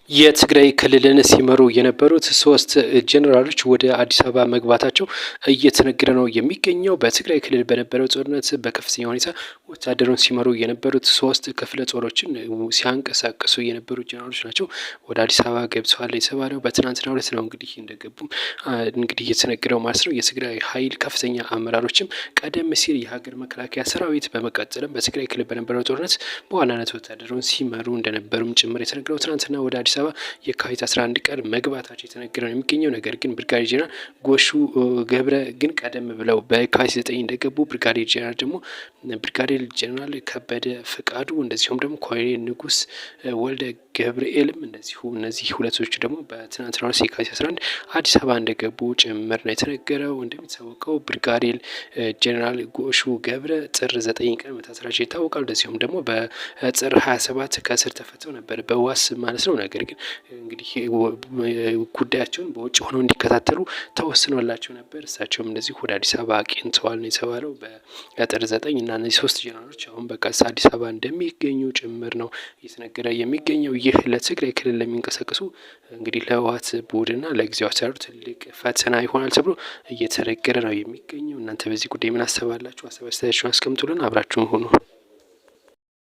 የትግራይ ክልልን ሲመሩ የነበሩት ሶስት ጀኔራሎች ወደ አዲስ አበባ መግባታቸው እየተነገረ ነው የሚገኘው። በትግራይ ክልል በነበረው ጦርነት በከፍተኛ ሁኔታ ወታደሩን ሲመሩ የነበሩት ሶስት ክፍለ ጦሮችን ሲያንቀሳቅሱ የነበሩ ጀኔራሎች ናቸው ወደ አዲስ አበባ ገብተዋል የተባለው። በትናንትናው ዕለት ነው እንግዲህ እንደገቡም እንግዲህ እየተነገረው ማለት ነው። የትግራይ ኃይል ከፍተኛ አመራሮችም ቀደም ሲል የሀገር መከላከያ ሰራዊት በመቀጠልም በትግራይ ክልል በነበረው ጦርነት በዋናነት ወታደሩን ሲመሩ እንደነበሩም ጭምር የተነገረው ትናንትና ወደ አዲስ አበባ የካቲት 11 ቀን መግባታቸው የተነገረ ነው የሚገኘው። ነገር ግን ብርጋዴር ጄኔራል ጎሹ ገብረ ግን ቀደም ብለው በካቲት 9 እንደገቡ፣ ብርጋዴር ጄኔራል ደግሞ ብርጋዴር ጄኔራል ከበደ ፈቃዱ እንደዚሁም ደግሞ ኮሎኔል ንጉስ ወልደ ገብርኤልም እንደዚሁ እነዚህ ሁለቶቹ ደግሞ በትናንትናው ዕለት የካቲት 11 አዲስ አበባ እንደገቡ ጭምር ነው የተነገረው። እንደሚታወቀው ብርጋዴር ጄኔራል ጎሹ ገብረ ጥር 9 ቀን መታሰራቸው ይታወቃል። እንደዚሁም ደግሞ በጥር 27 ከእስር ተፈተው ነበር በዋስ ማለት ነው። ነገር ግን እንግዲህ ጉዳያቸውን በውጭ ሆነው እንዲከታተሉ ተወስኖላቸው ነበር። እሳቸውም እንደዚህ ወደ አዲስ አበባ አቅንተዋል ነው የተባለው በጥር 9 እና እነዚህ ሶስት ጀነራሎች አሁን በቀጥታ አዲስ አበባ እንደሚገኙ ጭምር ነው እየተነገረ የሚገኘው። ይህ ለትግራይ ክልል ለሚንቀሳቀሱ እንግዲህ ለህወሓት ቡድንና ለጊዜው አስተዳደሩ ትልቅ ፈተና ይሆናል ተብሎ እየተነገረ ነው የሚገኘው። እናንተ በዚህ ጉዳይ ምን አሰባላችሁ? ሀሳብ አስተያየታችሁን አስቀምጡልን። አብራችሁን ሆኑ።